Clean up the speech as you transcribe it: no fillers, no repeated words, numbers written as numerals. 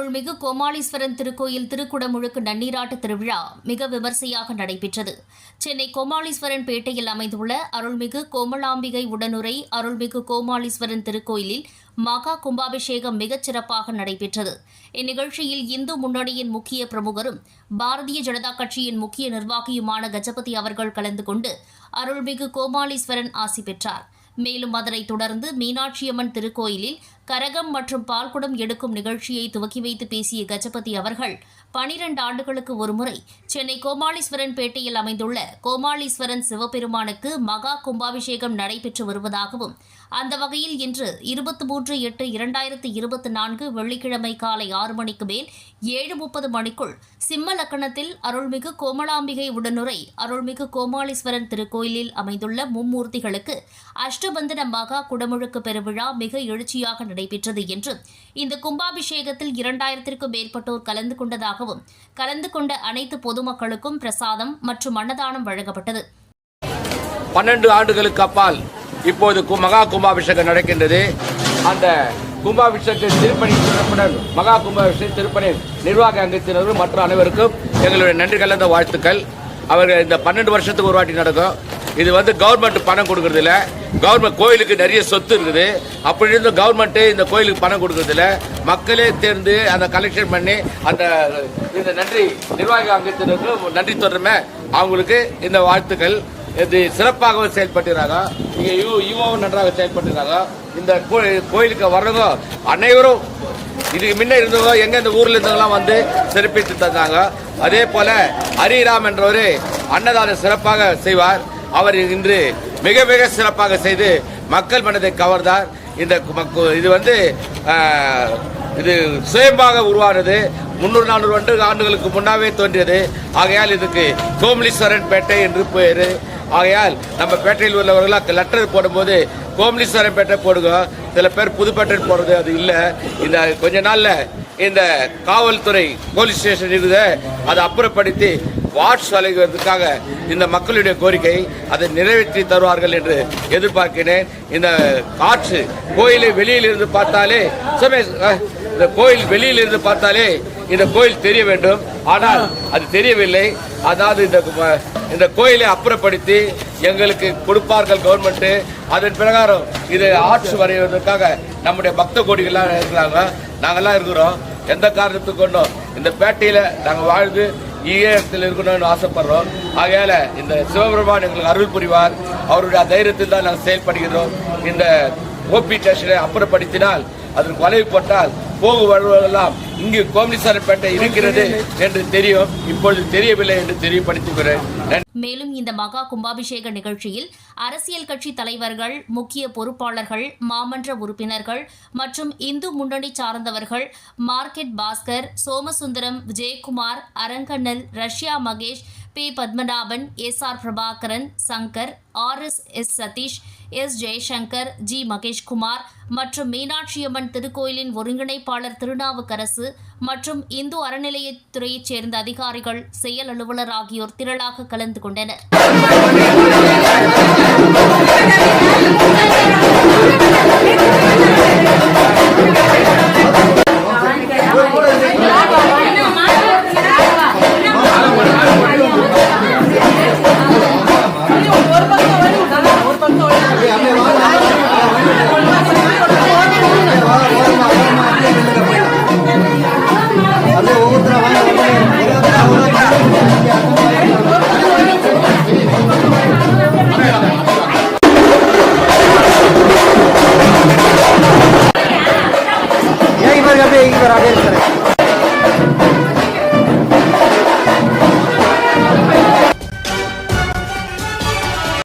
அருள்மிகு கோமாளீஸ்வரன் திருக்கோயில் திருக்குடமுழுக்கு நன்னீராட்டு திருவிழா மிக விமர்சையாக நடைபெற்றது. சென்னை கோமாளீஸ்வரன் பேட்டையில் அமைந்துள்ள அருள்மிகு கோமலாம்பிகை உடனுரை அருள்மிகு கோமாளீஸ்வரன் திருக்கோயிலில் மகா கும்பாபிஷேகம் மிகச் சிறப்பாக நடைபெற்றது. இந்நிகழ்ச்சியில் இந்து முன்னணியின் முக்கிய பிரமுகரும் பாரதிய ஜனதா கட்சியின் முக்கிய நிர்வாகியுமான கஜபதி அவர்கள் கலந்து கொண்டு அருள்மிகு கோமாளீஸ்வரன் ஆசி பெற்றார். மேலும் அதனைத் தொடர்ந்து மீனாட்சியம்மன் திருக்கோயிலில் கரகம் மற்றும் பால்குடம் எடுக்கும் நிகழ்ச்சியை துவக்கி வைத்து பேசிய கஜபதி அவர்கள் 12 ஆண்டுகளுக்கு ஒருமுறை சென்னை கோமாளீஸ்வரன் பேட்டையில் அமைந்துள்ள கோமாளீஸ்வரன் சிவபெருமானுக்கு மகா கும்பாபிஷேகம் நடைபெற்று வருவதாகவும் அந்த வகையில் இன்று 23/8/2024 வெள்ளிக்கிழமை காலை 6 மணிக்கு மேல் 7:30 மணிக்குள் சிம்ம லக்கணத்தில் அருள்மிகு கோமலாம்பிகை உடனுரை அருள்மிகு கோமாளீஸ்வரன் திருக்கோயிலில் அமைந்துள்ள மும்மூர்த்திகளுக்கு அஷ்டபந்தன மகா குடமுழுக்கு பெருவிழா மிக எழுச்சியாக நடைபெற்றது என்றும் இந்த கும்பாபிஷேகத்தில் 2000க்கும் மேற்பட்டோர் கலந்து கொண்டதாகவும் கலந்து கொண்ட அனைத்து பொதுமக்களுக்கும் பிரசாதம் மற்றும் அன்னதானம் வழங்கப்பட்டது. 12 ஆண்டுகளுக்கு அப்பால் இப்போது மகா கும்பாபிஷேகம் நடக்கின்றது. அந்த கும்பாபிஷேக திருப்பணி சிறப்புடன் மகா கும்பாபிஷேக திருப்பணி நிர்வாக அங்கத்தினரும் மற்ற அனைவருக்கும் எங்களுடைய நன்றி கலந்த வாழ்த்துக்கள். அவர்கள் இந்த 12 வருஷத்துக்கு ஒரு வாட்டி நடக்கும். இது கவர்மெண்ட் பணம் கொடுக்கறது இல்லை. கவர்மெண்ட் கோயிலுக்கு நிறைய சொத்து இருக்குது. அப்படி இருந்து கவர்மெண்ட் இந்த கோயிலுக்கு பணம் கொடுக்கறது இல்லை. மக்களே தேர்ந்து அந்த கலெக்ஷன் பண்ணி அந்த இந்த நன்றி நிர்வாக அங்கத்தினருக்கு நன்றி தொடர்மே அவங்களுக்கு இந்த வாழ்த்துக்கள். இது சிறப்பாக செயல்பட்டுறாங்க. இங்கே யுவாவும் நன்றாக செயல்பட்டுறாங்க. இந்த கோயிலுக்கு வர்றவங்க அனைவரும் இதுக்கு முன்ன இருந்தவங்க எங்க இந்த ஊர்ல இருந்தவங்களாம் சிறப்பித்து தந்தாங்க. அதே போல ஹரிராம் என்றவர் அன்னதானம் சிறப்பாக செய்வார். அவர் இன்று மிக மிக சிறப்பாக செய்து மக்கள் மனதை கவர்ந்தார். இந்த இது சுயம்பாக உருவானது. 300-400 ஆண்டுகளுக்கு முன்னாவே தோன்றியது. ஆகையால் இதுக்கு கோமலீஸ்வரன் பேட்டை என்று பெயர். ஆகையால் நம்ம பேட்டையில் உள்ளவர்களாக லெட்டர் போடும்போது கோமலீஸ்வரன் பேட்டை போடுங்க. சில பேர் புதுப்பேட்டை போடுறது அது இல்லை. இந்த கொஞ்ச நாள்ல இந்த காவல்துறை போலீஸ் ஸ்டேஷன் இருக்குது, அதை அப்புறப்படுத்தி வாட்ச் வழங்குவதற்காக இந்த மக்களுடைய கோரிக்கை அதை நிறைவேற்றி தருவார்கள் என்று எதிர்பார்க்கிறேன். இந்த காற்று கோயிலை வெளியிலிருந்து பார்த்தாலே இந்த கோயில் வெளியிலிருந்து பார்த்தாலே இந்த கோயில் தெரிய வேண்டும். ஆனால் அது தெரியவில்லை. அதாவது இந்த கோயிலை அப்புறப்படுத்தி எங்களுக்கு கொடுப்பார்கள் கவர்மெண்ட். அதன் பிரகாரம் இதை ஆட்சி வரைவதற்காக நம்முடைய பக்த கோடிகள்லாம் இருக்கிறாங்க. நாங்கள்லாம் இருக்கிறோம். எந்த காரணத்துக்கு கொண்டோம் இந்த பேட்டையில நாங்கள் வாழ்ந்து இடத்தில் இருக்கணும்னு ஆசைப்படுறோம். ஆகையால இந்த சிவபெருமான் எங்களுக்கு அருள் புரிவார். அவருடைய தைரியத்தில் தான் நாங்கள் செயல்படுகிறோம். இந்த ஓபி ஸ்டேஷனை அப்புறப்படுத்தினால் அதற்கு வளைவு போட்டால் போகு வருவதெல்லாம் இங்கு கோமலீஸ்வரன்பேட்டை இருக்கிறது என்று தெரியும். இப்பொழுது தெரியவில்லை என்று தெரியப்படுத்துகிறேன். மேலும் இந்த மகா கும்பாபிஷேக நிகழ்ச்சியில் அரசியல் கட்சி தலைவர்கள், முக்கிய பொறுப்பாளர்கள், மாமன்ற உறுப்பினர்கள் மற்றும் இந்து முன்னணி சார்ந்தவர்கள் market Bhaskar, Somasundaram, Vijayakumar, Arangannal, Russia Mahesh, P Padmanabhan, SR Prabhakaran, Shankar, RS Sathish, S Jaishankar, G Maheshkumar மற்றும் மீனாட்சியம்மன் திருக்கோயிலின் ஒருங்கிணைப்பாளர் திருநாவுக்கரசு மற்றும் இந்து அறநிலையத்துறையைச் சேர்ந்த அதிகாரிகள், செயல் அலுவலர் ஆகியோர் திரளாக கலந்து கொண்டனர்.